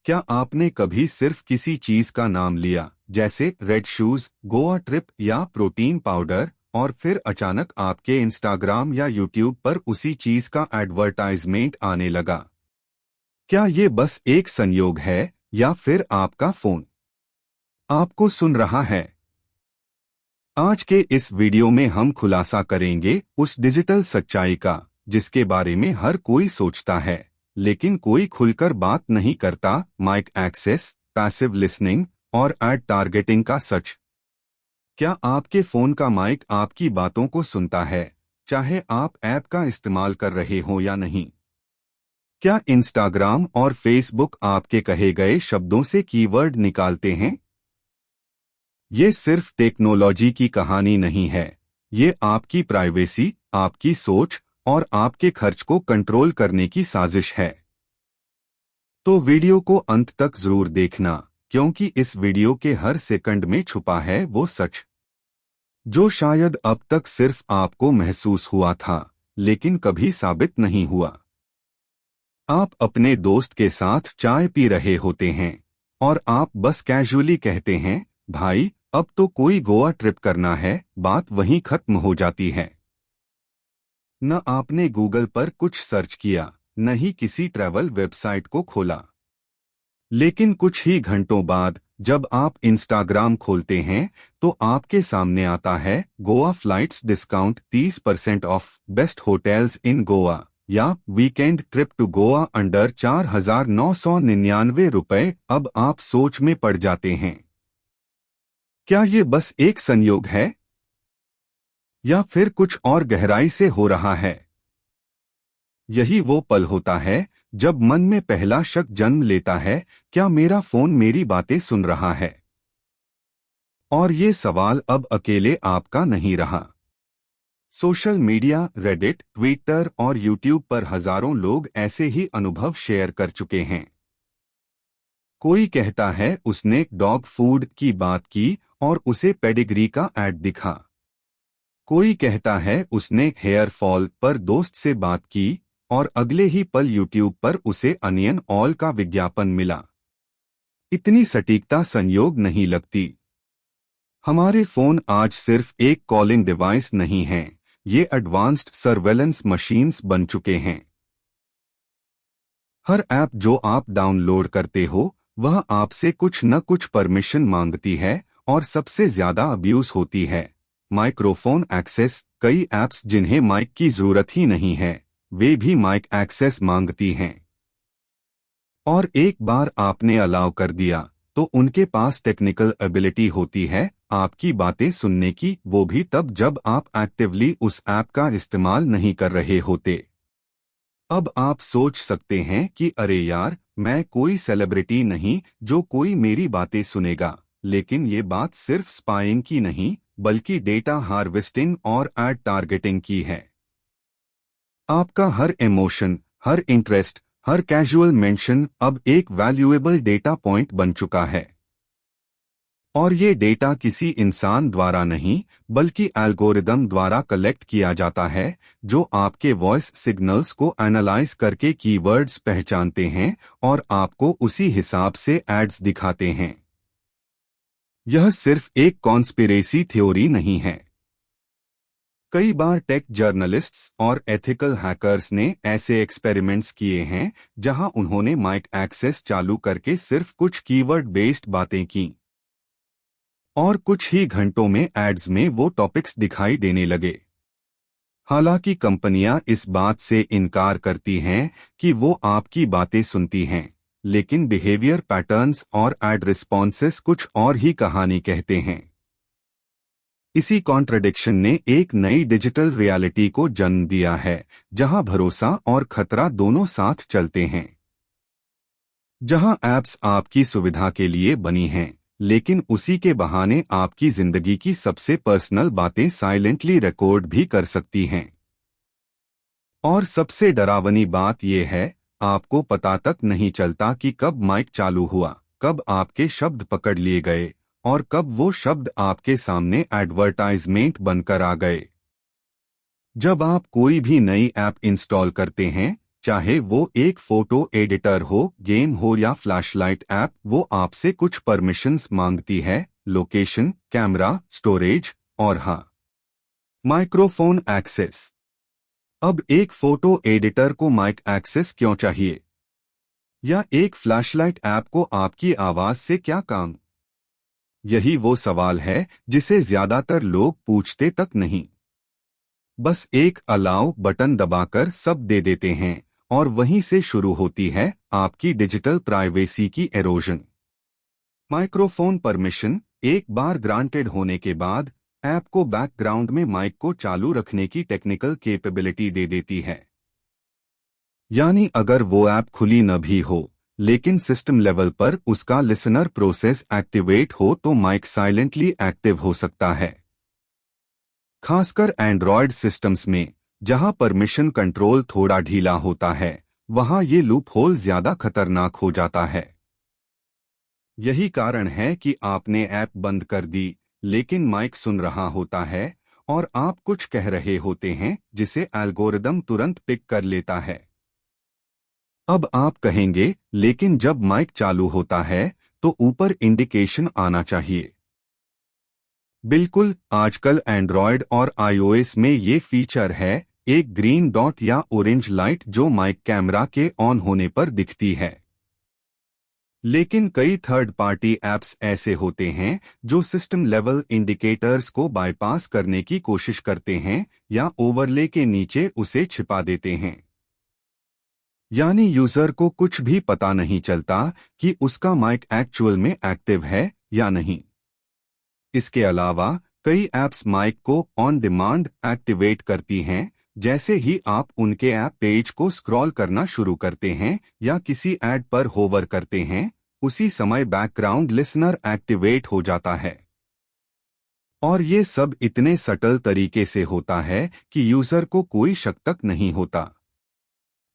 क्या आपने कभी सिर्फ किसी चीज का नाम लिया, जैसे रेड शूज, गोवा ट्रिप या प्रोटीन पाउडर, और फिर अचानक आपके इंस्टाग्राम या यूट्यूब पर उसी चीज का एडवर्टाइजमेंट आने लगा? क्या ये बस एक संयोग है या फिर आपका फोन आपको सुन रहा है? आज के इस वीडियो में हम खुलासा करेंगे उस डिजिटल सच्चाई का जिसके बारे में हर कोई सोचता है लेकिन कोई खुलकर बात नहीं करता। माइक एक्सेस, पैसिव लिसनिंग और एड टारगेटिंग का सच। क्या आपके फोन का माइक आपकी बातों को सुनता है, चाहे आप ऐप का इस्तेमाल कर रहे हो या नहीं? क्या इंस्टाग्राम और फेसबुक आपके कहे गए शब्दों से कीवर्ड निकालते हैं? ये सिर्फ टेक्नोलॉजी की कहानी नहीं है, ये आपकी प्राइवेसी, आपकी सोच और आपके खर्च को कंट्रोल करने की साजिश है। तो वीडियो को अंत तक जरूर देखना, क्योंकि इस वीडियो के हर सेकंड में छुपा है वो सच जो शायद अब तक सिर्फ आपको महसूस हुआ था, लेकिन कभी साबित नहीं हुआ। आप अपने दोस्त के साथ चाय पी रहे होते हैं और आप बस कैजुअली कहते हैं, भाई अब तो कोई गोवा ट्रिप करना है। बात वहीं खत्म हो जाती है। न आपने गूगल पर कुछ सर्च किया, न ही किसी ट्रैवल वेबसाइट को खोला। लेकिन कुछ ही घंटों बाद जब आप इंस्टाग्राम खोलते हैं तो आपके सामने आता है, Goa flights discount 30% off, best hotels in Goa, या weekend trip to Goa under 4,999 रुपए। अब आप सोच में पड़ जाते हैं, क्या ये बस एक संयोग है या फिर कुछ और गहराई से हो रहा है? यही वो पल होता है जब मन में पहला शक जन्म लेता है, क्या मेरा फोन मेरी बातें सुन रहा है? और ये सवाल अब अकेले आपका नहीं रहा। सोशल मीडिया, रेडिट, ट्विटर और यूट्यूब पर हजारों लोग ऐसे ही अनुभव शेयर कर चुके हैं। कोई कहता है उसने डॉग फूड की बात की और उसे पेडिग्री का ऐड दिखा। कोई कहता है उसने हेयर फॉल पर दोस्त से बात की और अगले ही पल यूट्यूब पर उसे अनियन ऑयल का विज्ञापन मिला। इतनी सटीकता संयोग नहीं लगती। हमारे फोन आज सिर्फ एक कॉलिंग डिवाइस नहीं हैं, ये एडवांस्ड सर्वेलेंस मशीन्स बन चुके हैं। हर ऐप जो आप डाउनलोड करते हो वह आपसे कुछ न कुछ परमिशन मांगती है, और सबसे ज्यादा अब्यूज होती है माइक्रोफोन एक्सेस। कई ऐप्स जिन्हें माइक की जरूरत ही नहीं है, वे भी माइक एक्सेस मांगती हैं। और एक बार आपने अलाउ कर दिया तो उनके पास टेक्निकल एबिलिटी होती है आपकी बातें सुनने की, वो भी तब जब आप एक्टिवली उस ऐप का इस्तेमाल नहीं कर रहे होते। अब आप सोच सकते हैं कि अरे यार, मैं कोई सेलिब्रिटी नहीं जो कोई मेरी बातें सुनेगा। लेकिन ये बात सिर्फ स्पाइंग की नहीं, बल्कि डेटा हार्वेस्टिंग और एड टारगेटिंग की है। आपका हर इमोशन, हर इंटरेस्ट, हर कैजुअल मेंशन अब एक वैल्यूएबल डेटा पॉइंट बन चुका है। और ये डेटा किसी इंसान द्वारा नहीं, बल्कि एल्गोरिदम द्वारा कलेक्ट किया जाता है, जो आपके वॉइस सिग्नल्स को एनालाइज करके कीवर्ड्स पहचानते हैं और आपको उसी हिसाब से एड्स दिखाते हैं। यह सिर्फ एक कॉन्स्पिरेसी थ्योरी नहीं है। कई बार टेक जर्नलिस्ट्स और एथिकल हैकर्स ने ऐसे एक्सपेरिमेंट्स किए हैं जहां उन्होंने माइक एक्सेस चालू करके सिर्फ कुछ कीवर्ड बेस्ड बातें की, और कुछ ही घंटों में एड्स में वो टॉपिक्स दिखाई देने लगे। हालांकि कंपनियां इस बात से इनकार करती हैं कि वो आपकी बातें सुनती हैं, लेकिन बिहेवियर पैटर्न्स और एड रिस्पॉन्सेस कुछ और ही कहानी कहते हैं। इसी कॉन्ट्रडिक्शन ने एक नई डिजिटल रियलिटी को जन्म दिया है, जहां भरोसा और खतरा दोनों साथ चलते हैं। जहां ऐप्स आपकी सुविधा के लिए बनी हैं, लेकिन उसी के बहाने आपकी जिंदगी की सबसे पर्सनल बातें साइलेंटली रिकॉर्ड भी कर सकती हैं। और सबसे डरावनी बात यह है, आपको पता तक नहीं चलता कि कब माइक चालू हुआ, कब आपके शब्द पकड़ लिए गए, और कब वो शब्द आपके सामने एडवर्टाइजमेंट बनकर आ गए। जब आप कोई भी नई ऐप इंस्टॉल करते हैं चाहे वो एक फोटो एडिटर हो, गेम हो या फ्लैशलाइट ऐप, वो आपसे कुछ परमिशंस मांगती है। लोकेशन, कैमरा, स्टोरेज और हाँ, माइक्रोफोन एक्सेस। अब एक फोटो एडिटर को माइक एक्सेस क्यों चाहिए? या एक फ्लैशलाइट ऐप को आपकी आवाज से क्या काम? यही वो सवाल है जिसे ज्यादातर लोग पूछते तक नहीं। बस एक अलाउ बटन दबाकर सब दे देते हैं और वहीं से शुरू होती है आपकी डिजिटल प्राइवेसी की एरोजन। माइक्रोफोन परमिशन एक बार ग्रांटेड होने के बाद ऐप को बैकग्राउंड में माइक को चालू रखने की टेक्निकल कैपेबिलिटी दे देती है। यानी अगर वो ऐप खुली न भी हो लेकिन सिस्टम लेवल पर उसका लिसनर प्रोसेस एक्टिवेट हो तो माइक साइलेंटली एक्टिव हो सकता है। खासकर एंड्रॉयड सिस्टम्स में जहां परमिशन कंट्रोल थोड़ा ढीला होता है, वहां ये लूप होल ज्यादा खतरनाक हो जाता है। यही कारण है कि आपने ऐप बंद कर दी लेकिन माइक सुन रहा होता है और आप कुछ कह रहे होते हैं जिसे एल्गोरिदम तुरंत पिक कर लेता है। अब आप कहेंगे लेकिन जब माइक चालू होता है तो ऊपर इंडिकेशन आना चाहिए। बिल्कुल, आजकल एंड्रॉयड और आईओएस में ये फीचर है, एक ग्रीन डॉट या ऑरेंज लाइट जो माइक कैमरा के ऑन होने पर दिखती है। लेकिन कई थर्ड पार्टी ऐप्स ऐसे होते हैं जो सिस्टम लेवल इंडिकेटर्स को बाईपास करने की कोशिश करते हैं या ओवरले के नीचे उसे छिपा देते हैं। यानी यूजर को कुछ भी पता नहीं चलता कि उसका माइक एक्चुअल में एक्टिव है या नहीं। इसके अलावा कई ऐप्स माइक को ऑन डिमांड एक्टिवेट करती हैं। जैसे ही आप उनके ऐप पेज को स्क्रॉल करना शुरू करते हैं या किसी ऐड पर होवर करते हैं, उसी समय बैकग्राउंड लिसनर एक्टिवेट हो जाता है। और ये सब इतने सटल तरीके से होता है कि यूजर को कोई शक तक नहीं होता।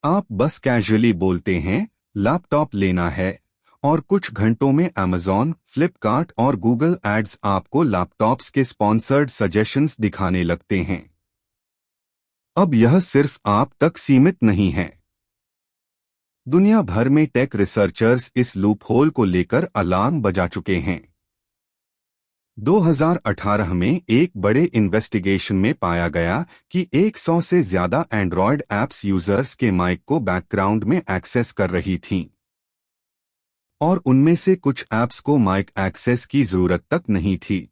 आप बस कैजुअली बोलते हैं लैपटॉप लेना है और कुछ घंटों में अमेज़न, फ्लिपकार्ट और गूगल एड्स आपको लैपटॉप्स के स्पॉन्सर्ड सजेशंस दिखाने लगते हैं। अब यह सिर्फ आप तक सीमित नहीं है। दुनिया भर में टेक रिसर्चर्स इस लूप होल को लेकर अलार्म बजा चुके हैं। 2018 में एक बड़े इन्वेस्टिगेशन में पाया गया कि 100 से ज्यादा एंड्रॉयड ऐप्स यूजर्स के माइक को बैकग्राउंड में एक्सेस कर रही थीं। और उनमें से कुछ ऐप्स को माइक एक्सेस की जरूरत तक नहीं थी।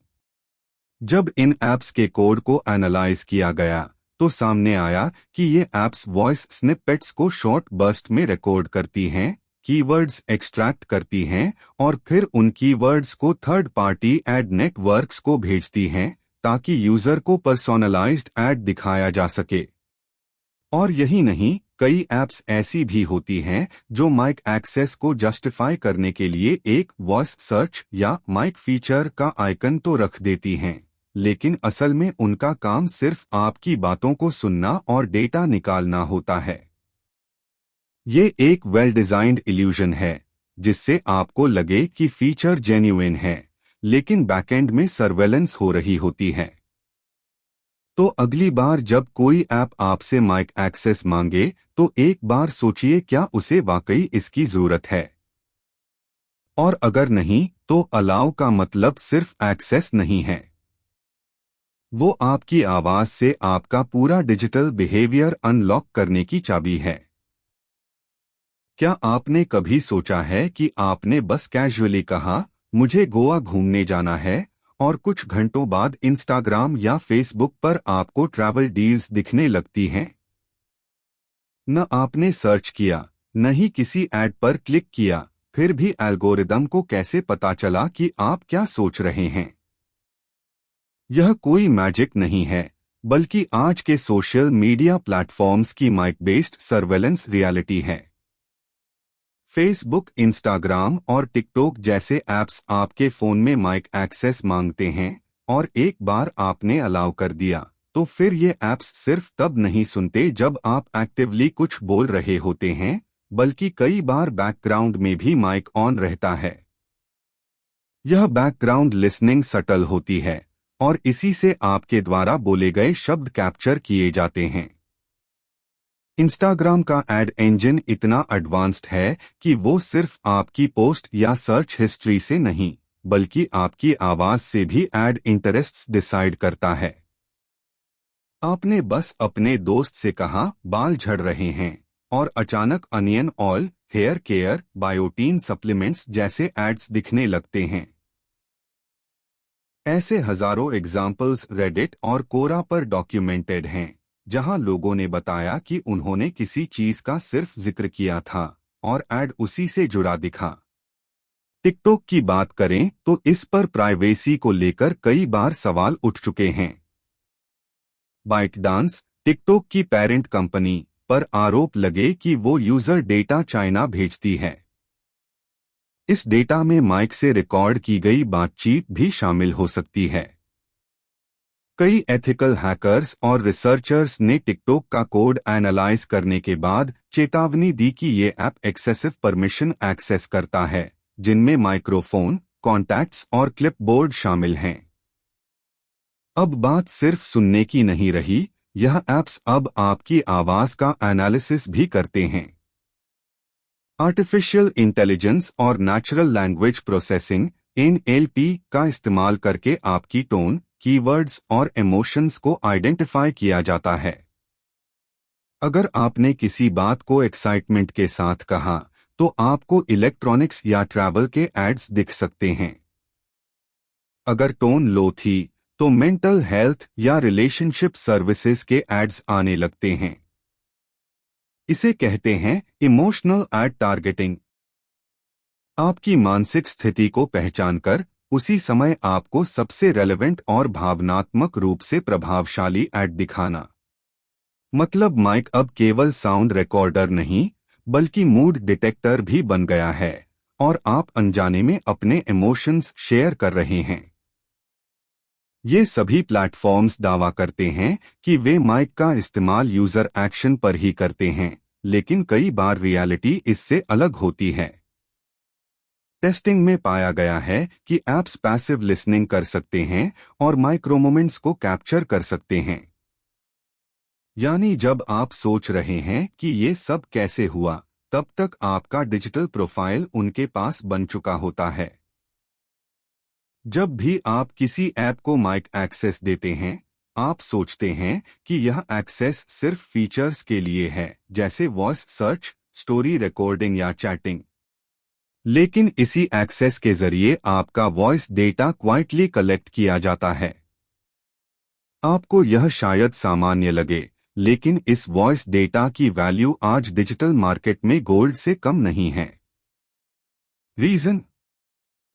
जब इन ऐप्स के कोड को एनालाइज किया गया तो सामने आया कि ये ऐप्स वॉइस स्निपेट्स को शॉर्ट बर्स्ट में रिकॉर्ड करती हैं, कीवर्ड्स एक्सट्रैक्ट करती हैं और फिर उन कीवर्ड्स को थर्ड पार्टी एड नेटवर्क्स को भेजती हैं ताकि यूजर को पर्सोनलाइज्ड ऐड दिखाया जा सके। और यही नहीं, कई ऐप्स ऐसी भी होती हैं जो माइक एक्सेस को जस्टिफाई करने के लिए एक वॉइस सर्च या माइक फीचर का आइकन तो रख देती हैं, लेकिन असल में उनका काम सिर्फ आपकी बातों को सुनना और डेटा निकालना होता है। ये एक वेल डिजाइंड इल्यूजन है जिससे आपको लगे कि फीचर जेन्युइन है, लेकिन बैकएंड में सर्वेलेंस हो रही होती है। तो अगली बार जब कोई ऐप आपसे माइक एक्सेस मांगे तो एक बार सोचिए क्या उसे वाकई इसकी जरूरत है। और अगर नहीं तो अलाउ का मतलब सिर्फ एक्सेस नहीं है, वो आपकी आवाज से आपका पूरा डिजिटल बिहेवियर अनलॉक करने की चाबी है। क्या आपने कभी सोचा है कि आपने बस कैजुअली कहा मुझे गोवा घूमने जाना है और कुछ घंटों बाद इंस्टाग्राम या फेसबुक पर आपको ट्रैवल डील्स दिखने लगती हैं? न आपने सर्च किया, न ही किसी ऐड पर क्लिक किया, फिर भी एल्गोरिदम को कैसे पता चला कि आप क्या सोच रहे हैं? यह कोई मैजिक नहीं है, बल्कि आज के सोशल मीडिया प्लेटफॉर्म्स की माइक बेस्ड सर्वेलेंस रियलिटी है। फेसबुक, इंस्टाग्राम और टिकटॉक जैसे ऐप्स आपके फोन में माइक एक्सेस मांगते हैं और एक बार आपने अलाउ कर दिया तो फिर ये ऐप्स सिर्फ तब नहीं सुनते जब आप एक्टिवली कुछ बोल रहे होते हैं, बल्कि कई बार बैकग्राउंड में भी माइक ऑन रहता है। यह बैकग्राउंड लिसनिंग सटल होती है और इसी से आपके द्वारा बोले गए शब्द कैप्चर किए जाते हैं। इंस्टाग्राम का एड इंजन इतना एडवांस्ड है कि वो सिर्फ आपकी पोस्ट या सर्च हिस्ट्री से नहीं, बल्कि आपकी आवाज से भी एड इंटरेस्ट्स डिसाइड करता है। आपने बस अपने दोस्त से कहा बाल झड़ रहे हैं, और अचानक onion oil, hair care, biotin supplements जैसे एड्स दिखने लगते हैं। ऐसे हजारों एग्जाम्पल्स रेडिट और कोरा पर डॉक्यूमेंटेड हैं, जहां लोगों ने बताया कि उन्होंने किसी चीज का सिर्फ जिक्र किया था और एड उसी से जुड़ा दिखा। टिकटॉक की बात करें तो इस पर प्राइवेसी को लेकर कई बार सवाल उठ चुके हैं। बाइटडांस, टिकटॉक की पेरेंट कंपनी, पर आरोप लगे कि वो यूजर डेटा चाइना भेजती है। इस डेटा में माइक से रिकॉर्ड की गई बातचीत भी शामिल हो सकती है। कई एथिकल हैकर्स और रिसर्चर्स ने टिकटॉक का कोड एनालाइज करने के बाद चेतावनी दी कि ये ऐप एक्सेसिव परमिशन एक्सेस करता है, जिनमें माइक्रोफोन, कॉन्टैक्ट्स और क्लिपबोर्ड शामिल हैं। अब बात सिर्फ सुनने की नहीं रही, यह ऐप्स अब आपकी आवाज का एनालिसिस भी करते हैं। आर्टिफिशियल इंटेलिजेंस और नेचुरल लैंग्वेज प्रोसेसिंग (NLP) का इस्तेमाल करके आपकी टोन, कीवर्ड्स और इमोशंस को आइडेंटिफाई किया जाता है। अगर आपने किसी बात को एक्साइटमेंट के साथ कहा, तो आपको इलेक्ट्रॉनिक्स या ट्रैवल के एड्स दिख सकते हैं। अगर टोन लो थी, तो मेंटल हेल्थ या रिलेशनशिप सर्विसेज के एड्स आने लगते हैं। इसे कहते हैं इमोशनल एड टारगेटिंग। आपकी मानसिक स्थिति को पहचानकर उसी समय आपको सबसे रेलेवेंट और भावनात्मक रूप से प्रभावशाली एड दिखाना। मतलब माइक अब केवल साउंड रिकॉर्डर नहीं, बल्कि मूड डिटेक्टर भी बन गया है, और आप अनजाने में अपने इमोशंस शेयर कर रहे हैं। ये सभी प्लेटफॉर्म्स दावा करते हैं कि वे माइक का इस्तेमाल यूजर एक्शन पर ही करते हैं, लेकिन कई बार रियलिटी इससे अलग होती है। टेस्टिंग में पाया गया है कि ऐप्स पैसिव लिसनिंग कर सकते हैं और माइक्रो मोमेंट्स को कैप्चर कर सकते हैं। यानी जब आप सोच रहे हैं कि ये सब कैसे हुआ, तब तक आपका डिजिटल प्रोफाइल उनके पास बन चुका होता है। जब भी आप किसी ऐप को माइक एक्सेस देते हैं, आप सोचते हैं कि यह एक्सेस सिर्फ फीचर्स के लिए है, जैसे वॉइस सर्च, स्टोरी रिकॉर्डिंग या चैटिंग। लेकिन इसी एक्सेस के जरिए आपका वॉइस डेटा क्वाइटली कलेक्ट किया जाता है। आपको यह शायद सामान्य लगे, लेकिन इस वॉइस डेटा की वैल्यू आज डिजिटल मार्केट में गोल्ड से कम नहीं है। रीजन?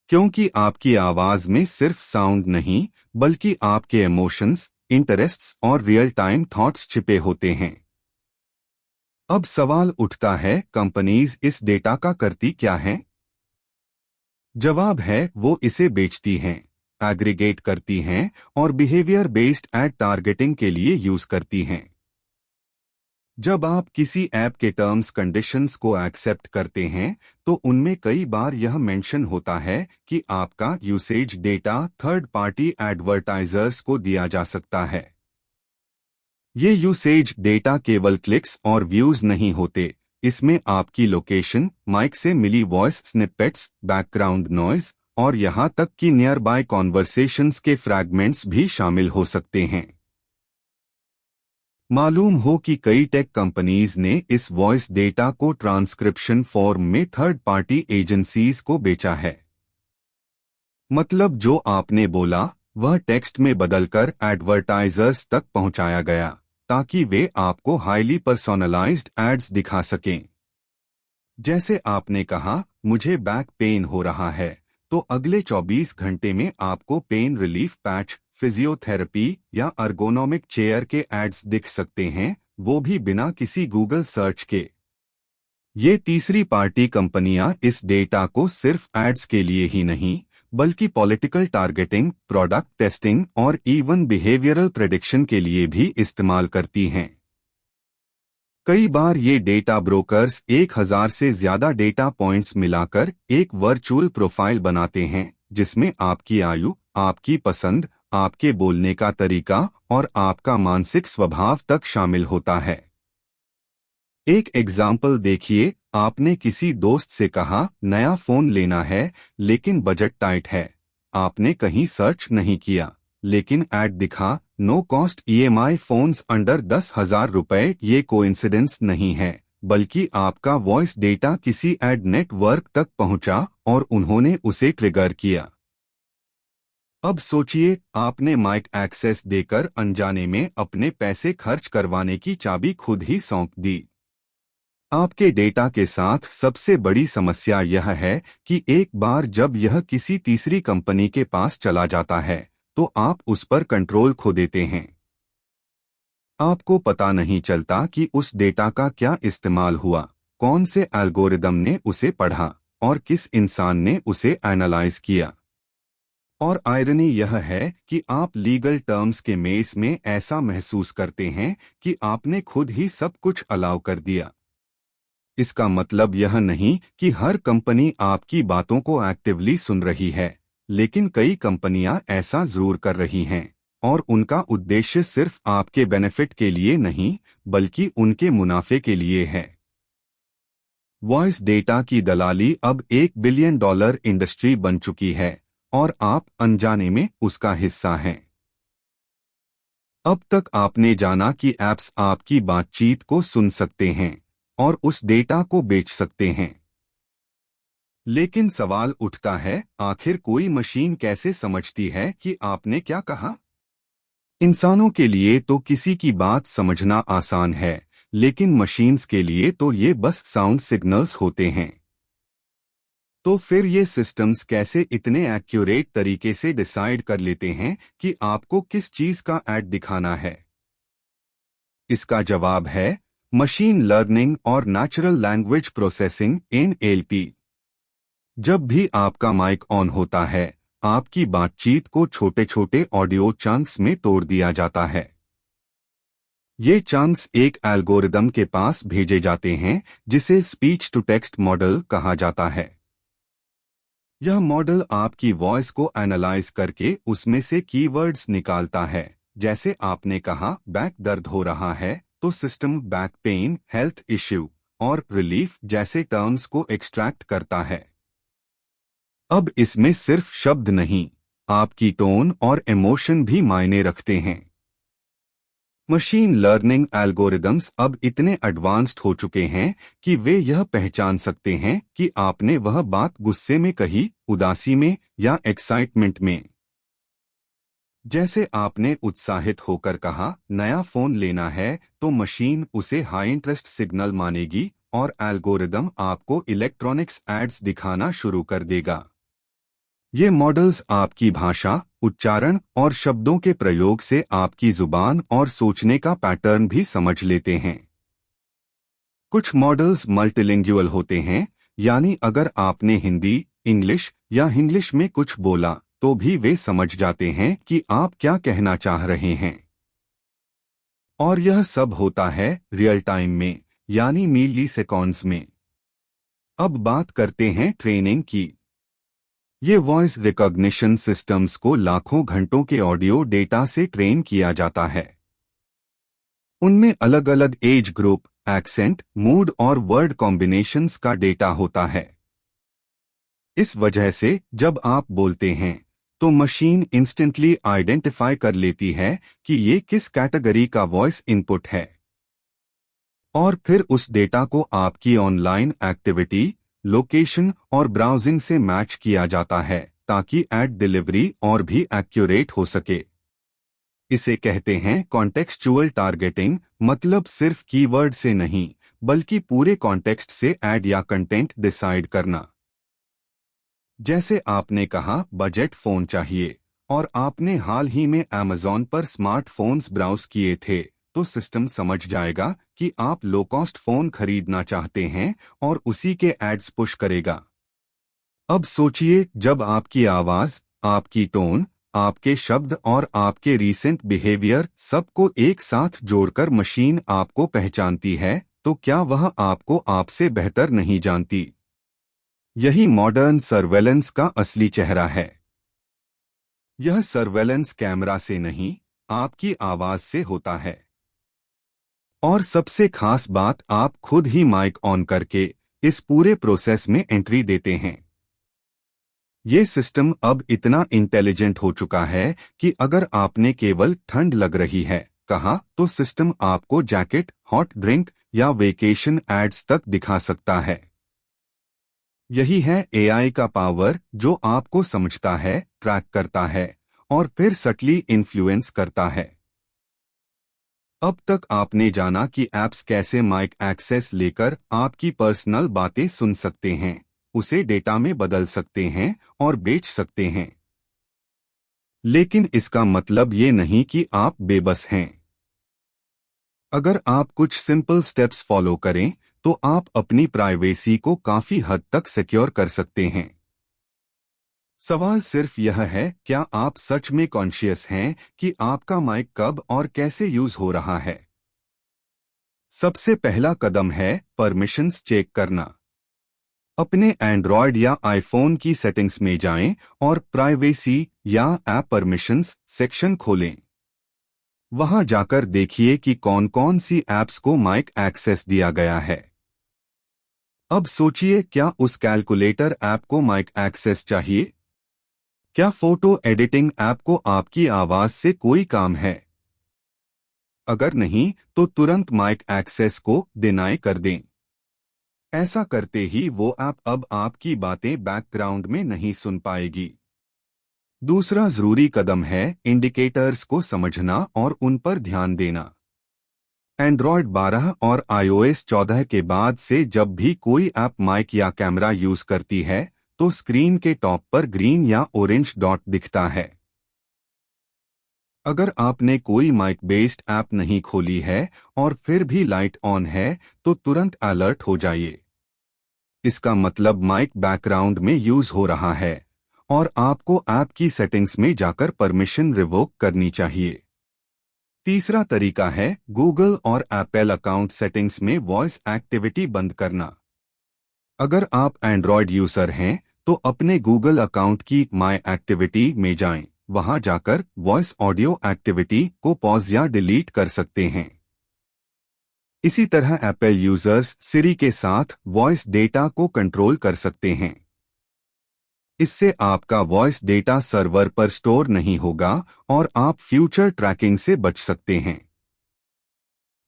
क्योंकि आपकी आवाज में सिर्फ साउंड नहीं, बल्कि आपके इमोशंस, इंटरेस्ट्स और रियल टाइम थॉट्स छिपे होते हैं। अब सवाल उठता है, कंपनीज इस डेटा का करती क्या हैं? जवाब है, वो इसे बेचती हैं, एग्रीगेट करती हैं और बिहेवियर बेस्ड एड टारगेटिंग के लिए यूज करती हैं। जब आप किसी ऐप के टर्म्स कंडीशंस को एक्सेप्ट करते हैं, तो उनमें कई बार यह मेंशन होता है कि आपका usage data third party advertisers को दिया जा सकता है। ये यूसेज डेटा केवल क्लिक्स और व्यूज नहीं होते, इसमें आपकी लोकेशन, माइक से मिली वॉइस स्निपेट्स, बैकग्राउंड नॉइज और यहाँ तक कि नियर बाय कॉन्वर्सेशंस के फ्रैगमेंट्स भी शामिल हो सकते हैं। मालूम हो कि कई टेक कंपनीज ने इस वॉइस डेटा को ट्रांसक्रिप्शन फॉर्म में थर्ड पार्टी एजेंसीज को बेचा है। मतलब जो आपने बोला, वह टेक्स्ट में बदलकर एडवर्टाइजर्स तक पहुंचाया गया, ताकि वे आपको हाईली पर्सोनलाइज्ड एड्स दिखा सकें। जैसे आपने कहा, मुझे बैक पेन हो रहा है, तो अगले 24 घंटे में आपको पेन रिलीफ पैच, फिजियोथेरेपी या अर्गोनोमिक चेयर के एड्स दिख सकते हैं, वो भी बिना किसी गूगल सर्च के। ये तीसरी पार्टी कंपनियां इस डेटा को सिर्फ एड्स के लिए ही नहीं, बल्कि पॉलिटिकल टारगेटिंग, प्रोडक्ट टेस्टिंग और इवन बिहेवियरल प्रेडिक्शन के लिए भी इस्तेमाल करती हैं। कई बार ये डेटा ब्रोकर्स 1000 से ज्यादा डेटा पॉइंट्स मिलाकर एक वर्चुअल प्रोफाइल बनाते हैं, जिसमें आपकी आयु, आपकी पसंद, आपके बोलने का तरीका और आपका मानसिक स्वभाव तक शामिल होता है। एक एग्जाम्पल देखिए, आपने किसी दोस्त से कहा नया फोन लेना है लेकिन बजट टाइट है। आपने कहीं सर्च नहीं किया, लेकिन ऐड दिखा no cost EMI phones under 10,000 रुपए। ये कोइंसिडेंस नहीं है, बल्कि आपका वॉइस डेटा किसी एड नेटवर्क तक पहुंचा और उन्होंने उसे ट्रिगर किया। अब सोचिए, आपने माइक एक्सेस देकर अनजाने में अपने पैसे खर्च करवाने की चाबी खुद ही सौंप दी। आपके डेटा के साथ सबसे बड़ी समस्या यह है कि एक बार जब यह किसी तीसरी कंपनी के पास चला जाता है तो आप उस पर कंट्रोल खो देते हैं। आपको पता नहीं चलता कि उस डेटा का क्या इस्तेमाल हुआ, कौन से एल्गोरिदम ने उसे पढ़ा और किस इंसान ने उसे एनालाइज किया। और आयरनी यह है कि आप लीगल टर्म्स के मेस में ऐसा महसूस करते हैं कि आपने खुद ही सब कुछ अलाउ कर दिया। इसका मतलब यह नहीं कि हर कंपनी आपकी बातों को एक्टिवली सुन रही है, लेकिन कई कंपनियां ऐसा जरूर कर रही हैं और उनका उद्देश्य सिर्फ आपके बेनिफिट के लिए नहीं, बल्कि उनके मुनाफे के लिए है। वॉइस डेटा की दलाली अब $1 बिलियन इंडस्ट्री बन चुकी है और आप अनजाने में उसका हिस्सा हैं। अब तक आपने जाना कि ऐप्स आपकी बातचीत को सुन सकते हैं और उस डेटा को बेच सकते हैं। लेकिन सवाल उठता है, आखिर कोई मशीन कैसे समझती है कि आपने क्या कहा? इंसानों के लिए तो किसी की बात समझना आसान है, लेकिन मशीन्स के लिए तो ये बस साउंड सिग्नल्स होते हैं। तो फिर ये सिस्टम्स कैसे इतने एक्यूरेट तरीके से डिसाइड कर लेते हैं कि आपको किस चीज का ऐड दिखाना है? इसका जवाब है मशीन लर्निंग और नेचुरल लैंग्वेज प्रोसेसिंग (NLP). जब भी आपका माइक ऑन होता है, आपकी बातचीत को छोटे छोटे ऑडियो चंक्स में तोड़ दिया जाता है। ये चंक्स एक एल्गोरिदम के पास भेजे जाते हैं जिसे स्पीच टू टेक्स्ट मॉडल कहा जाता है। यह मॉडल आपकी वॉइस को एनालाइज करके उसमें से कीवर्ड्स निकालता है। जैसे आपने कहा बैक दर्द हो रहा है, तो system back pain, health issue और रिलीफ जैसे टर्म्स को एक्सट्रैक्ट करता है। अब इसमें सिर्फ शब्द नहीं, आपकी टोन और इमोशन भी मायने रखते हैं। मशीन लर्निंग एल्गोरिदम्स अब इतने एडवांस्ड हो चुके हैं कि वे यह पहचान सकते हैं कि आपने वह बात गुस्से में कही, उदासी में या एक्साइटमेंट में। जैसे आपने उत्साहित होकर कहा नया फोन लेना है, तो मशीन उसे हाई इंटरेस्ट सिग्नल मानेगी और एल्गोरिदम आपको इलेक्ट्रॉनिक्स एड्स दिखाना शुरू कर देगा। ये मॉडल्स आपकी भाषा, उच्चारण और शब्दों के प्रयोग से आपकी जुबान और सोचने का पैटर्न भी समझ लेते हैं। कुछ मॉडल्स मल्टीलिंगुअल होते हैं, यानी अगर आपने हिंदी, इंग्लिश या इंग्लिश में कुछ बोला तो भी वे समझ जाते हैं कि आप क्या कहना चाह रहे हैं। और यह सब होता है रियल टाइम में, यानी मिली सेकंड्स में। अब बात करते हैं ट्रेनिंग की। ये वॉइस रिकॉग्निशन सिस्टम्स को लाखों घंटों के ऑडियो डेटा से ट्रेन किया जाता है। उनमें अलग अलग एज ग्रुप, एक्सेंट, मूड और वर्ड कॉम्बिनेशंस का डेटा होता है। इस वजह से जब आप बोलते हैं तो मशीन इंस्टेंटली आइडेंटिफाई कर लेती है कि ये किस कैटेगरी का वॉइस इनपुट है। और फिर उस डेटा को आपकी ऑनलाइन एक्टिविटी, लोकेशन और ब्राउजिंग से मैच किया जाता है ताकि एड डिलीवरी और भी एक्यूरेट हो सके। इसे कहते हैं कॉन्टेक्सचुअल टारगेटिंग, मतलब सिर्फ कीवर्ड से नहीं, बल्कि पूरे कॉन्टेक्स्ट से ऐड या कंटेंट डिसाइड करना। जैसे आपने कहा बजट फोन चाहिए और आपने हाल ही में अमेज़न पर स्मार्टफोन्स ब्राउज किए थे, तो सिस्टम समझ जाएगा कि आप लो कॉस्ट फोन खरीदना चाहते हैं और उसी के एड्स पुश करेगा। अब सोचिए, जब आपकी आवाज, आपकी टोन, आपके शब्द और आपके रीसेंट बिहेवियर सबको एक साथ जोड़कर मशीन आपको पहचानती है, तो क्या वह आपको आपसे बेहतर नहीं जानती? यही मॉडर्न सर्वेलेंस का असली चेहरा है। यह सर्वेलेंस कैमरा से नहीं, आपकी आवाज से होता है। और सबसे खास बात, आप खुद ही माइक ऑन करके इस पूरे प्रोसेस में एंट्री देते हैं। ये सिस्टम अब इतना इंटेलिजेंट हो चुका है कि अगर आपने केवल ठंड लग रही है कहा, तो सिस्टम आपको जैकेट, हॉट ड्रिंक या वेकेशन एड्स तक दिखा सकता है। यही है एआई का पावर, जो आपको समझता है, ट्रैक करता है और फिर सटली इन्फ्लुएंस करता है। अब तक आपने जाना कि ऐप्स कैसे माइक एक्सेस लेकर आपकी पर्सनल बातें सुन सकते हैं, उसे डेटा में बदल सकते हैं और बेच सकते हैं। लेकिन इसका मतलब ये नहीं कि आप बेबस हैं। अगर आप कुछ सिंपल स्टेप्स फॉलो करें, तो आप अपनी प्राइवेसी को काफी हद तक सिक्योर कर सकते हैं। सवाल सिर्फ यह है, क्या आप सच में कॉन्शियस हैं कि आपका माइक कब और कैसे यूज हो रहा है? सबसे पहला कदम है परमिशंस चेक करना। अपने एंड्रॉयड या आईफोन की सेटिंग्स में जाएं और प्राइवेसी या ऐप परमिशंस सेक्शन खोलें। वहां जाकर देखिए कि कौन कौन सी ऐप्स को माइक एक्सेस दिया गया है। अब सोचिए, क्या उस कैलकुलेटर ऐप को माइक एक्सेस चाहिए? क्या फोटो एडिटिंग ऐप को आपकी आवाज से कोई काम है? अगर नहीं, तो तुरंत माइक एक्सेस को डिनाई कर दें। ऐसा करते ही वो ऐप अब आपकी बातें बैकग्राउंड में नहीं सुन पाएगी। दूसरा जरूरी कदम है इंडिकेटर्स को समझना और उन पर ध्यान देना। एंड्रॉयड 12 और iOS 14 के बाद से जब भी कोई ऐप माइक या कैमरा यूज करती है, तो स्क्रीन के टॉप पर ग्रीन या ऑरेंज डॉट दिखता है। अगर आपने कोई माइक बेस्ड ऐप नहीं खोली है और फिर भी लाइट ऑन है, तो तुरंत अलर्ट हो जाइए। इसका मतलब माइक बैकग्राउंड में यूज हो रहा है और आपको ऐप की सेटिंग्स में जाकर परमिशन रिवोक करनी चाहिए। तीसरा तरीका है गूगल और एप्पल अकाउंट सेटिंग्स में वॉइस एक्टिविटी बंद करना। अगर आप एंड्रॉयड यूजर हैं, तो अपने गूगल अकाउंट की माई एक्टिविटी में जाएं। वहां जाकर वॉइस ऑडियो एक्टिविटी को पॉज या डिलीट कर सकते हैं। इसी तरह एप्पल यूजर्स सिरी के साथ वॉइस डेटा को कंट्रोल कर सकते हैं। इससे आपका वॉइस डेटा सर्वर पर स्टोर नहीं होगा और आप फ्यूचर ट्रैकिंग से बच सकते हैं।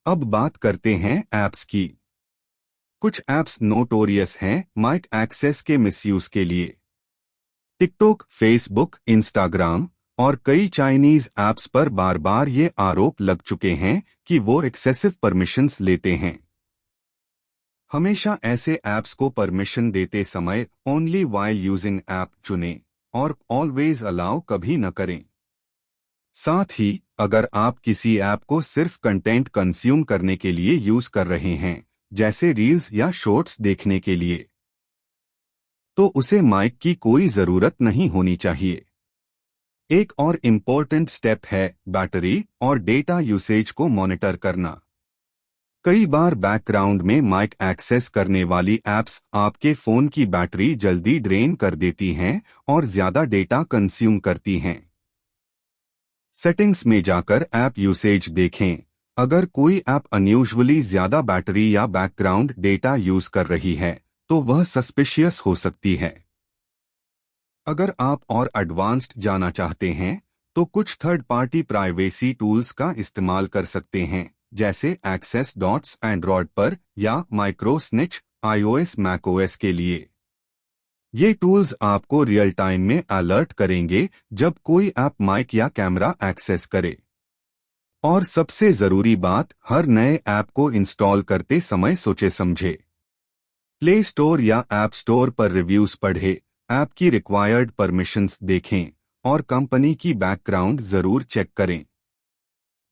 अब बात करते हैं ऐप्स की। कुछ ऐप्स नोटोरियस हैं माइक एक्सेस के मिसयूज के लिए। टिकटॉक, फेसबुक, इंस्टाग्राम और कई चाइनीज ऐप्स पर बार बार ये आरोप लग चुके हैं कि वो एक्सेसिव परमिशंस लेते हैं। हमेशा ऐसे ऐप्स को परमिशन देते समय ओनली व्हाइल यूजिंग ऐप चुनें और ऑलवेज अलाउ कभी न करें। साथ ही अगर आप किसी ऐप को सिर्फ कंटेंट कंज्यूम करने के लिए यूज कर रहे हैं, जैसे रील्स या शॉर्ट्स देखने के लिए, तो उसे माइक की कोई जरूरत नहीं होनी चाहिए। एक और इम्पोर्टेंट स्टेप है बैटरी और डेटा यूसेज को मॉनिटर करना। कई बार बैकग्राउंड में माइक एक्सेस करने वाली ऐप्स आपके फोन की बैटरी जल्दी ड्रेन कर देती हैं और ज्यादा डेटा कंज्यूम करती हैं। सेटिंग्स में जाकर ऐप यूसेज देखें। अगर कोई ऐप अनयूजुअली ज्यादा बैटरी या बैकग्राउंड डेटा यूज कर रही है, तो वह सस्पिशियस हो सकती है। अगर आप और एडवांस्ड जाना चाहते हैं, तो कुछ थर्ड पार्टी प्राइवेसी टूल्स का इस्तेमाल कर सकते हैं, जैसे एक्सेस डॉट्स एंड्रॉयड पर या माइक्रोस्निच iOS मैकओएस के लिए। ये टूल्स आपको रियल टाइम में अलर्ट करेंगे जब कोई ऐप माइक या कैमरा एक्सेस करे। और सबसे जरूरी बात, हर नए ऐप को इंस्टॉल करते समय सोचे समझे। प्ले स्टोर या ऐप स्टोर पर रिव्यूज पढ़े, ऐप की रिक्वायर्ड परमिशंस देखें और कंपनी की बैकग्राउंड जरूर चेक करें।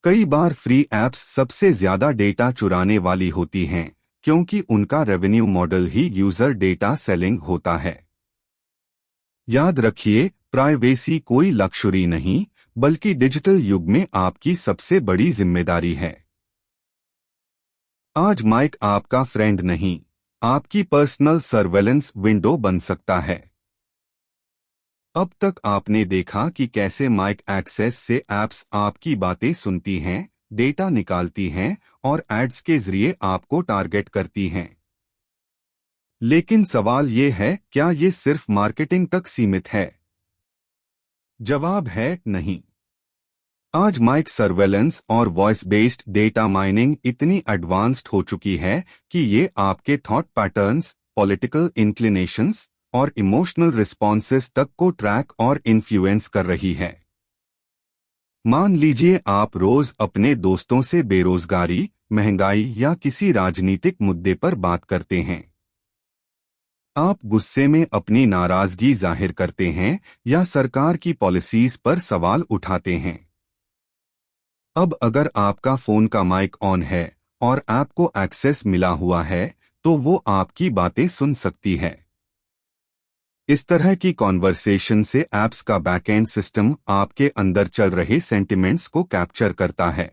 कई बार फ्री ऐप्स सबसे ज्यादा डेटा चुराने वाली होती हैं, क्योंकि उनका रेवेन्यू मॉडल ही यूजर डेटा सेलिंग होता है। याद रखिए, प्राइवेसी कोई लक्ष्यूरी नहीं, बल्कि डिजिटल युग में आपकी सबसे बड़ी जिम्मेदारी है। आज माइक आपका फ्रेंड नहीं, आपकी पर्सनल सर्वेलेंस विंडो बन सकता है। अब तक आपने देखा कि कैसे माइक एक्सेस से ऐप्स आपकी बातें सुनती हैं, डेटा निकालती हैं और एड्स के जरिए आपको टारगेट करती हैं। लेकिन सवाल ये है, क्या ये सिर्फ मार्केटिंग तक सीमित है? जवाब है नहीं। आज माइक सर्वेलेंस और वॉइस बेस्ड डेटा माइनिंग इतनी एडवांस्ड हो चुकी है कि ये आपके थॉट पैटर्न्स, पॉलिटिकल इंक्लिनेशंस और इमोशनल रिस्पॉन्सेस तक को ट्रैक और इन्फ्लुएंस कर रही है। मान लीजिए आप रोज अपने दोस्तों से बेरोजगारी, महंगाई या किसी राजनीतिक मुद्दे पर बात करते हैं। आप गुस्से में अपनी नाराजगी जाहिर करते हैं या सरकार की पॉलिसीज पर सवाल उठाते हैं। अब अगर आपका फोन का माइक ऑन है और आपको एक्सेस मिला हुआ है तो वो आपकी बातें सुन सकती है। इस तरह की कॉन्वर्सेशन से ऐप्स का बैकएंड सिस्टम आपके अंदर चल रहे सेंटिमेंट्स को कैप्चर करता है।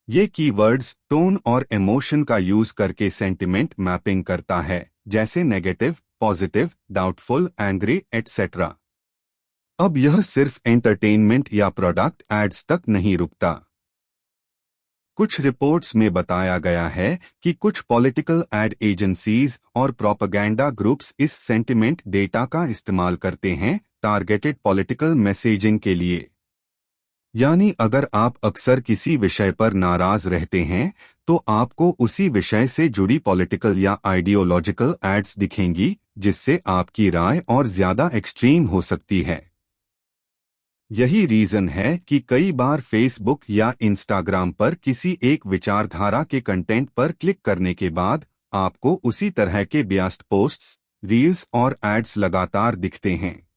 ये कीवर्ड्स, टोन और इमोशन का यूज करके सेंटिमेंट मैपिंग करता है, जैसे negative, positive, doubtful, angry etcetera. अब यह सिर्फ एंटरटेनमेंट या प्रोडक्ट एड्स तक नहीं रुकता। कुछ रिपोर्ट्स में बताया गया है कि कुछ पॉलिटिकल एड एजेंसीज और प्रोपेगेंडा ग्रुप्स इस सेंटिमेंट डेटा का इस्तेमाल करते हैं टारगेटेड पॉलिटिकल मैसेजिंग के लिए। यानी अगर आप अक्सर किसी विषय पर नाराज रहते हैं तो आपको उसी विषय से जुड़ी पॉलिटिकल या आइडियोलॉजिकल एड्स दिखेंगी, जिससे आपकी राय और ज्यादा एक्सट्रीम हो सकती है। यही रीजन है कि कई बार फेसबुक या इंस्टाग्राम पर किसी एक विचारधारा के कंटेंट पर क्लिक करने के बाद आपको उसी तरह के बियास्ड पोस्ट्स, रील्स और एड्स लगातार दिखते हैं।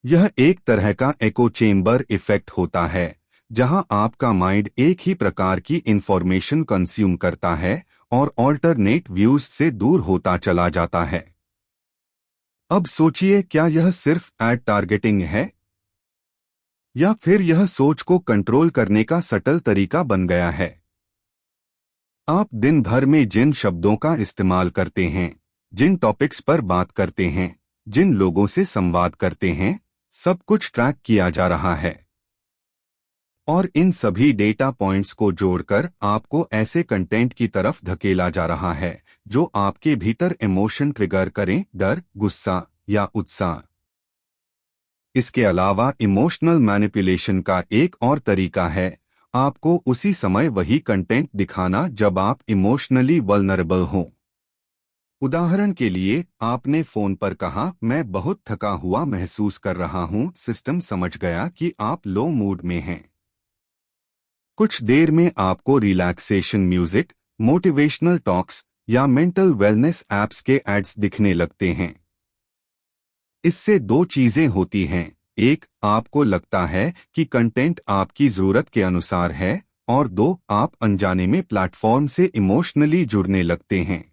यह एक तरह का एको चेम्बर इफेक्ट होता है, जहां आपका माइंड एक ही प्रकार की इंफॉर्मेशन कंज्यूम करता है और ऑल्टरनेट व्यूज से दूर होता चला जाता है। अब सोचिए, क्या यह सिर्फ एड टारगेटिंग है या फिर यह सोच को कंट्रोल करने का सटल तरीका बन गया है? आप दिन भर में जिन शब्दों का इस्तेमाल करते हैं, जिन टॉपिक्स पर बात करते हैं, जिन लोगों से संवाद करते हैं, सब कुछ ट्रैक किया जा रहा है। और इन सभी डेटा पॉइंट्स को जोड़कर आपको ऐसे कंटेंट की तरफ धकेला जा रहा है जो आपके भीतर इमोशन ट्रिगर करें, डर, गुस्सा या उत्साह। इसके अलावा इमोशनल मैनिपुलेशन का एक और तरीका है आपको उसी समय वही कंटेंट दिखाना जब आप इमोशनली वल्नरेबल हों। उदाहरण के लिए, आपने फोन पर कहा, मैं बहुत थका हुआ महसूस कर रहा हूं। सिस्टम समझ गया कि आप लो मूड में हैं। कुछ देर में आपको रिलैक्सेशन म्यूजिक, मोटिवेशनल टॉक्स या मेंटल वेलनेस एप्स के एड्स दिखने लगते हैं। इससे दो चीजें होती हैं। एक, आपको लगता है कि कंटेंट आपकी जरूरत के अनुसार है, और दो, आप अनजाने में प्लेटफॉर्म से इमोशनली जुड़ने लगते हैं।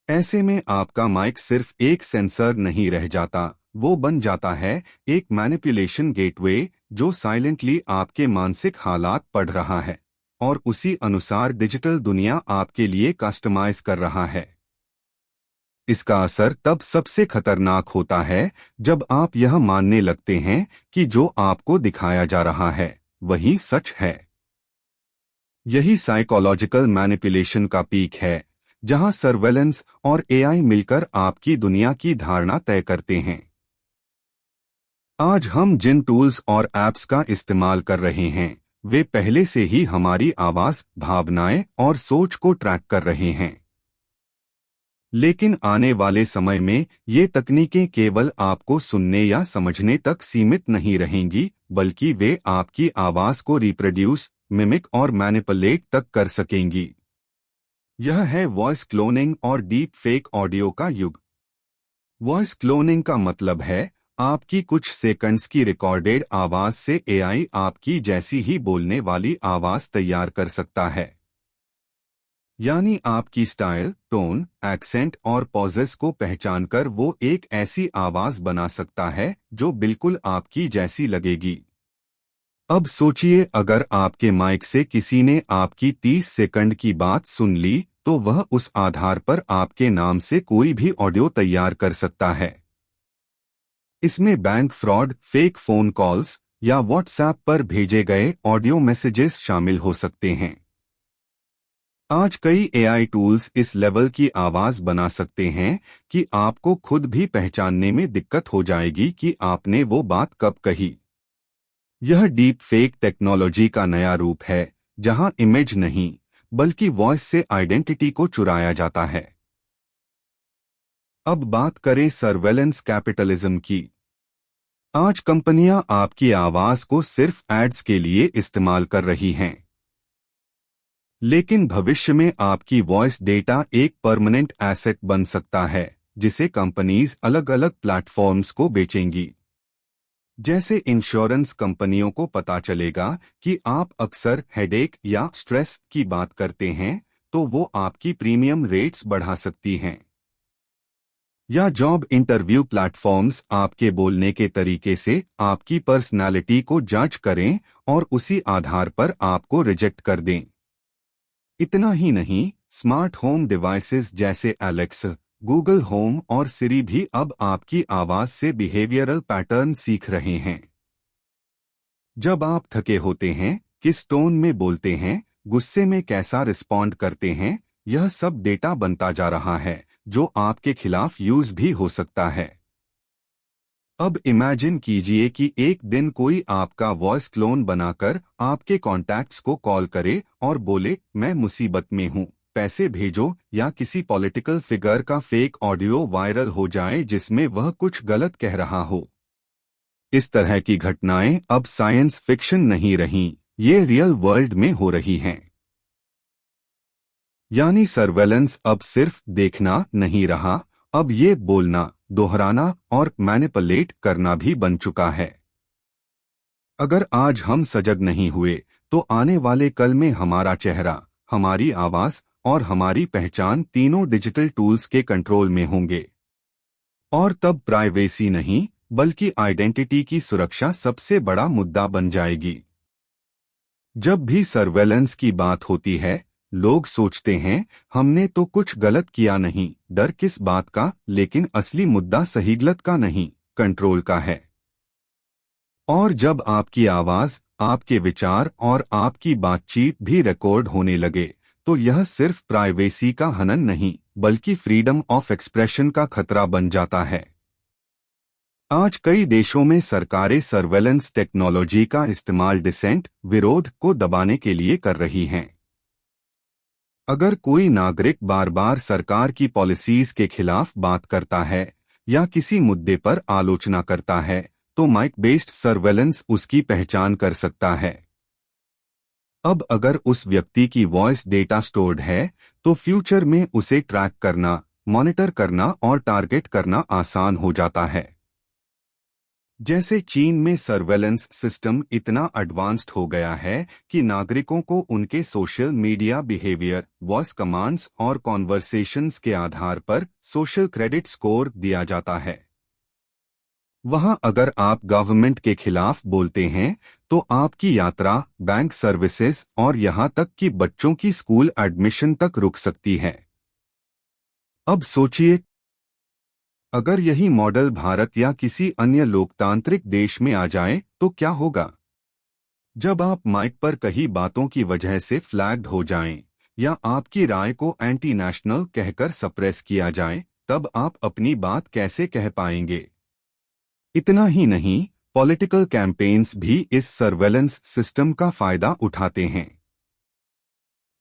ऐसे में आपका माइक सिर्फ एक सेंसर नहीं रह जाता, वो बन जाता है एक मैनिपुलेशन गेटवे जो साइलेंटली आपके मानसिक हालात पढ़ रहा है और उसी अनुसार डिजिटल दुनिया आपके लिए कस्टमाइज कर रहा है। इसका असर तब सबसे खतरनाक होता है जब आप यह मानने लगते हैं कि जो आपको दिखाया जा रहा है वही सच है। यही साइकोलॉजिकल मैनिपुलेशन का पीक है, जहां सर्वेलेंस और एआई मिलकर आपकी दुनिया की धारणा तय करते हैं। आज हम जिन टूल्स और एप्स का इस्तेमाल कर रहे हैं वे पहले से ही हमारी आवाज, भावनाएं और सोच को ट्रैक कर रहे हैं। लेकिन आने वाले समय में ये तकनीकें केवल आपको सुनने या समझने तक सीमित नहीं रहेंगी, बल्कि वे आपकी आवाज को रिप्रोड्यूस, मिमिक और मैनिपुलेट तक कर सकेंगी। यह है वॉइस क्लोनिंग और डीप फेक ऑडियो का युग। वॉइस क्लोनिंग का मतलब है आपकी कुछ सेकंड्स की रिकॉर्डेड आवाज से एआई आपकी जैसी ही बोलने वाली आवाज तैयार कर सकता है। यानी आपकी स्टाइल, टोन, एक्सेंट और पॉजेस को पहचानकर वो एक ऐसी आवाज बना सकता है जो बिल्कुल आपकी जैसी लगेगी। अब सोचिए, अगर आपके माइक से किसी ने आपकी 30 सेकंड की बात सुन ली तो वह उस आधार पर आपके नाम से कोई भी ऑडियो तैयार कर सकता है। इसमें bank fraud, fake phone calls, या व्हाट्सएप पर भेजे गए ऑडियो मैसेजेस शामिल हो सकते हैं। आज कई एआई टूल्स इस लेवल की आवाज बना सकते हैं कि आपको खुद भी पहचानने में दिक्कत हो जाएगी कि आपने वो बात कब कही। यह डीप फेक टेक्नोलॉजी का नया रूप है, जहां इमेज नहीं बल्कि वॉइस से आइडेंटिटी को चुराया जाता है। अब बात करें सर्वेलेंस कैपिटलिज्म की। आज कंपनियां आपकी आवाज को सिर्फ एड्स के लिए इस्तेमाल कर रही हैं, लेकिन भविष्य में आपकी वॉइस डेटा एक परमानेंट एसेट बन सकता है, जिसे कंपनीज अलग अलग प्लेटफॉर्म्स को बेचेंगी। जैसे इंश्योरेंस कंपनियों को पता चलेगा कि आप अक्सर हेडेक या स्ट्रेस की बात करते हैं, तो वो आपकी प्रीमियम रेट्स बढ़ा सकती हैं। या जॉब इंटरव्यू प्लेटफॉर्म्स आपके बोलने के तरीके से आपकी पर्सनालिटी को जज करें और उसी आधार पर आपको रिजेक्ट कर दें। इतना ही नहीं, स्मार्ट होम डिवाइसेस जैसे एलेक्सा, गूगल होम और सिरी भी अब आपकी आवाज से बिहेवियरल पैटर्न सीख रहे हैं। जब आप थके होते हैं, किस टोन में बोलते हैं, गुस्से में कैसा रिस्पॉन्ड करते हैं, यह सब डेटा बनता जा रहा है, जो आपके खिलाफ यूज भी हो सकता है। अब इमेजिन कीजिए कि एक दिन कोई आपका वॉइस क्लोन बनाकर आपके कॉन्टैक्ट्स को कॉल करे और बोले, मैं मुसीबत में हूं, पैसे भेजो, या किसी पॉलिटिकल फिगर का फेक ऑडियो वायरल हो जाए जिसमें वह कुछ गलत कह रहा हो। इस तरह की घटनाएं अब साइंस फिक्शन नहीं रहीं, ये रियल वर्ल्ड में हो रही हैं। यानी सर्वेलेंस अब सिर्फ देखना नहीं रहा, अब ये बोलना, दोहराना और मैनिपुलेट करना भी बन चुका है। अगर आज हम सजग नहीं हुए, तो आने वाले कल में हमारा चेहरा, हमारी आवाज और हमारी पहचान तीनों डिजिटल टूल्स के कंट्रोल में होंगे। और तब प्राइवेसी नहीं बल्कि आइडेंटिटी की सुरक्षा सबसे बड़ा मुद्दा बन जाएगी। जब भी सर्वेलेंस की बात होती है, लोग सोचते हैं हमने तो कुछ गलत किया नहीं, डर किस बात का, लेकिन असली मुद्दा सही गलत का नहीं, कंट्रोल का है। और जब आपकी आवाज, आपके विचार और आपकी बातचीत भी रिकॉर्ड होने लगे, तो यह सिर्फ प्राइवेसी का हनन नहीं बल्कि फ्रीडम ऑफ एक्सप्रेशन का खतरा बन जाता है। आज कई देशों में सरकारें सर्वेलेंस टेक्नोलॉजी का इस्तेमाल डिसेंट, विरोध को दबाने के लिए कर रही हैं। अगर कोई नागरिक बार बार सरकार की पॉलिसीज के खिलाफ बात करता है या किसी मुद्दे पर आलोचना करता है, तो माइक बेस्ड सर्वेलेंस उसकी पहचान कर सकता है। अब अगर उस व्यक्ति की वॉइस डेटा स्टोर्ड है, तो फ्यूचर में उसे ट्रैक करना, मॉनिटर करना और टारगेट करना आसान हो जाता है। जैसे चीन में सर्वेलेंस सिस्टम इतना एडवांस्ड हो गया है कि नागरिकों को उनके social media behaviour, voice commands और कॉन्वर्सेशंस के आधार पर सोशल क्रेडिट स्कोर दिया जाता है। वहां अगर आप गवर्नमेंट के खिलाफ बोलते हैं, तो आपकी यात्रा, बैंक सर्विसेज और यहां तक कि बच्चों की स्कूल एडमिशन तक रुक सकती है। अब सोचिए, अगर यही मॉडल भारत या किसी अन्य लोकतांत्रिक देश में आ जाए तो क्या होगा? जब आप माइक पर कही बातों की वजह से फ्लैग्ड हो जाएं, या आपकी राय को एंटी नेशनल कहकर सप्रेस किया जाए, तब आप अपनी बात कैसे कह पाएंगे? इतना ही नहीं, पॉलिटिकल कैंपेन्स भी इस सर्वेलेंस सिस्टम का फायदा उठाते हैं।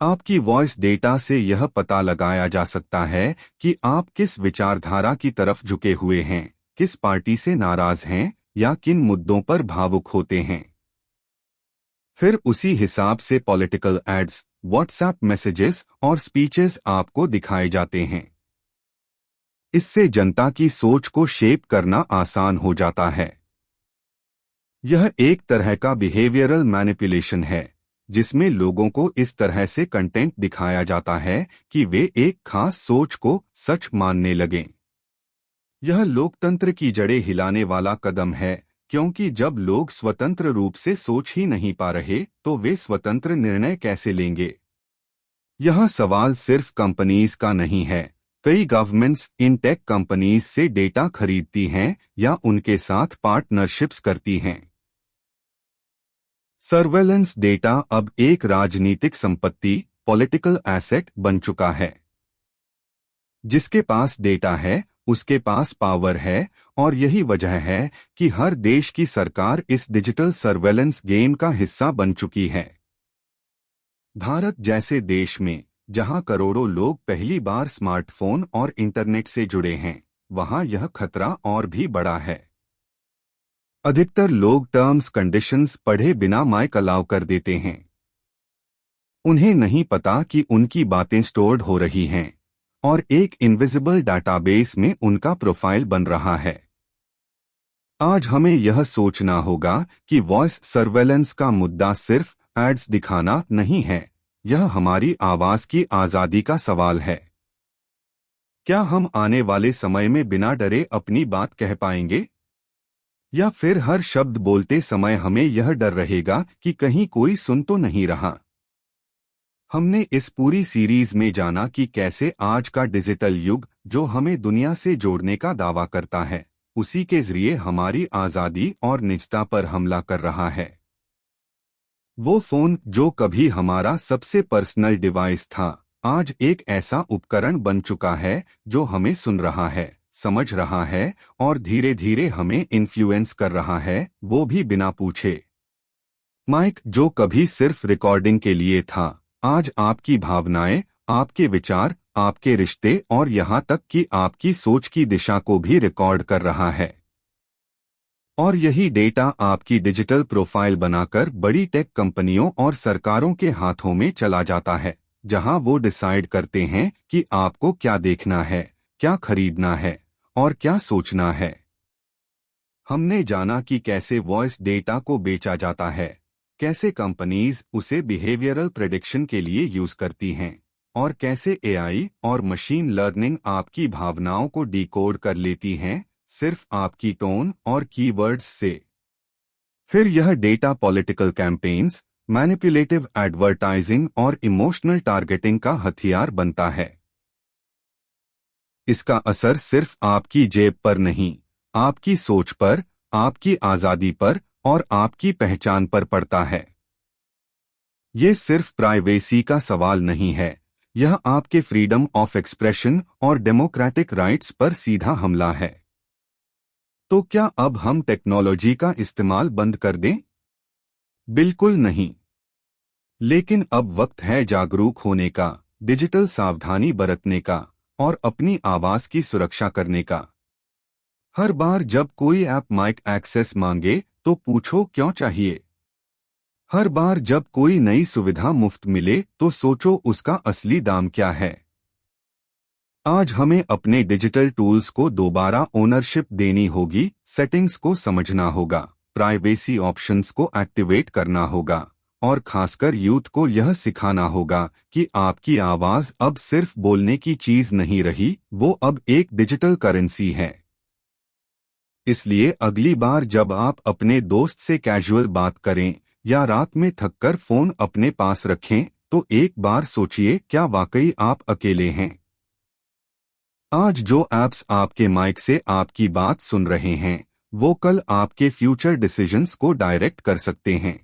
आपकी वॉइस डेटा से यह पता लगाया जा सकता है कि आप किस विचारधारा की तरफ झुके हुए हैं, किस पार्टी से नाराज हैं या किन मुद्दों पर भावुक होते हैं। फिर उसी हिसाब से पॉलिटिकल एड्स, व्हाट्सएप मैसेजेस और स्पीचेस आपको दिखाए जाते हैं। इससे जनता की सोच को शेप करना आसान हो जाता है। यह एक तरह का बिहेवियरल मैनिपुलेशन है, जिसमें लोगों को इस तरह से कंटेंट दिखाया जाता है कि वे एक खास सोच को सच मानने लगें। यह लोकतंत्र की जड़ें हिलाने वाला कदम है, क्योंकि जब लोग स्वतंत्र रूप से सोच ही नहीं पा रहे, तो वे स्वतंत्र निर्णय कैसे लेंगे? यह सवाल सिर्फ कंपनीज का नहीं है। कई गवर्नमेंट्स इन टेक कंपनीज से डेटा खरीदती हैं या उनके साथ पार्टनरशिप्स करती हैं। सर्वेलेंस डेटा अब एक राजनीतिक संपत्ति, पॉलिटिकल एसेट बन चुका है। जिसके पास डेटा है उसके पास पावर है, और यही वजह है कि हर देश की सरकार इस डिजिटल सर्वेलेंस गेम का हिस्सा बन चुकी है। भारत जैसे देश में, जहां करोड़ों लोग पहली बार स्मार्टफोन और इंटरनेट से जुड़े हैं, वहां यह खतरा और भी बड़ा है। अधिकतर लोग टर्म्स कंडीशंस पढ़े बिना माइक अलाउ कर देते हैं। उन्हें नहीं पता कि उनकी बातें स्टोर्ड हो रही हैं और एक इनविजिबल डाटाबेस में उनका प्रोफाइल बन रहा है। आज हमें यह सोचना होगा कि वॉइस सर्वेलेंस का मुद्दा सिर्फ एड्स दिखाना नहीं है, यह हमारी आवाज की आजादी का सवाल है। क्या हम आने वाले समय में बिना डरे अपनी बात कह पाएंगे? या फिर हर शब्द बोलते समय हमें यह डर रहेगा कि कहीं कोई सुन तो नहीं रहा? हमने इस पूरी सीरीज में जाना कि कैसे आज का डिजिटल युग, जो हमें दुनिया से जोड़ने का दावा करता है, उसी के जरिए हमारी आजादी और निजता पर हमला कर रहा है। वो फोन जो कभी हमारा सबसे पर्सनल डिवाइस था, आज एक ऐसा उपकरण बन चुका है जो हमें सुन रहा है, समझ रहा है और धीरे धीरे हमें इन्फ्लुएंस कर रहा है, वो भी बिना पूछे। माइक जो कभी सिर्फ रिकॉर्डिंग के लिए था, आज आपकी भावनाएं, आपके विचार, आपके रिश्ते और यहाँ तक कि आपकी सोच की दिशा को भी रिकॉर्ड कर रहा है। और यही डेटा आपकी डिजिटल प्रोफाइल बनाकर बड़ी टेक कंपनियों और सरकारों के हाथों में चला जाता है, जहां वो डिसाइड करते हैं कि आपको क्या देखना है, क्या खरीदना है और क्या सोचना है। हमने जाना कि कैसे वॉइस डेटा को बेचा जाता है, कैसे कंपनीज उसे बिहेवियरल प्रेडिक्शन के लिए यूज करती हैं, और कैसे एआई और मशीन लर्निंग आपकी भावनाओं को डिकोड कर लेती हैं, सिर्फ आपकी टोन और कीवर्ड्स से। फिर यह data political campaigns, manipulative advertising और इमोशनल टारगेटिंग का हथियार बनता है। इसका असर सिर्फ आपकी जेब पर नहीं, आपकी सोच पर, आपकी आजादी पर और आपकी पहचान पर पड़ता है। ये सिर्फ प्राइवेसी का सवाल नहीं है, यह आपके फ्रीडम ऑफ एक्सप्रेशन और डेमोक्रेटिक राइट्स पर सीधा हमला है। तो क्या अब हम टेक्नोलॉजी का इस्तेमाल बंद कर दें? बिल्कुल नहीं। लेकिन अब वक्त है जागरूक होने का, डिजिटल सावधानी बरतने का और अपनी आवाज की सुरक्षा करने का। हर बार जब कोई ऐप माइक एक्सेस मांगे तो पूछो क्यों चाहिए। हर बार जब कोई नई सुविधा मुफ्त मिले तो सोचो उसका असली दाम क्या है। आज हमें अपने डिजिटल टूल्स को दोबारा ओनरशिप देनी होगी, सेटिंग्स को समझना होगा, प्राइवेसी ऑप्शंस को एक्टिवेट करना होगा और खासकर यूथ को यह सिखाना होगा कि आपकी आवाज अब सिर्फ बोलने की चीज नहीं रही, वो अब एक डिजिटल करेंसी है। इसलिए अगली बार जब आप अपने दोस्त से कैजुअल बात करें या रात में थककर फोन अपने पास रखें, तो एक बार सोचिए क्या वाकई आप अकेले हैं। आज जो ऐप्स आपके माइक से आपकी बात सुन रहे हैं, वो कल आपके फ्यूचर डिसीजंस को डायरेक्ट कर सकते हैं।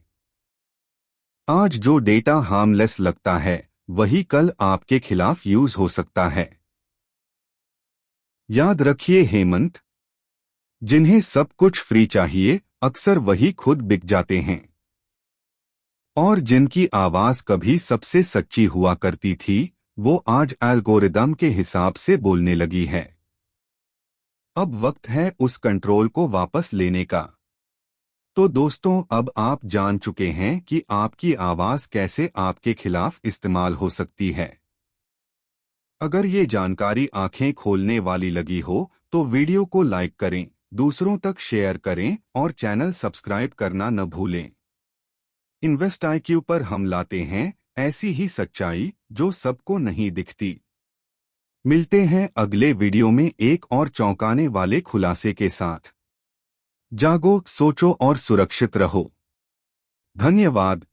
आज जो डेटा हार्मलेस लगता है, वही कल आपके खिलाफ यूज हो सकता है। याद रखिए हेमंत, जिन्हें सब कुछ फ्री चाहिए, अक्सर वही खुद बिक जाते हैं। और जिनकी आवाज कभी सबसे सच्ची हुआ करती थी, वो आज एल्गोरिदम के हिसाब से बोलने लगी है। अब वक्त है उस कंट्रोल को वापस लेने का। तो दोस्तों, अब आप जान चुके हैं कि आपकी आवाज कैसे आपके खिलाफ इस्तेमाल हो सकती है। अगर ये जानकारी आंखें खोलने वाली लगी हो तो वीडियो को लाइक करें, दूसरों तक शेयर करें और चैनल सब्सक्राइब करना न भूलें। इन्वेस्ट IQ पर हम लाते हैं ऐसी ही सच्चाई जो सबको नहीं दिखती। मिलते हैं अगले वीडियो में एक और चौंकाने वाले खुलासे के साथ। जागो, सोचो और सुरक्षित रहो। धन्यवाद।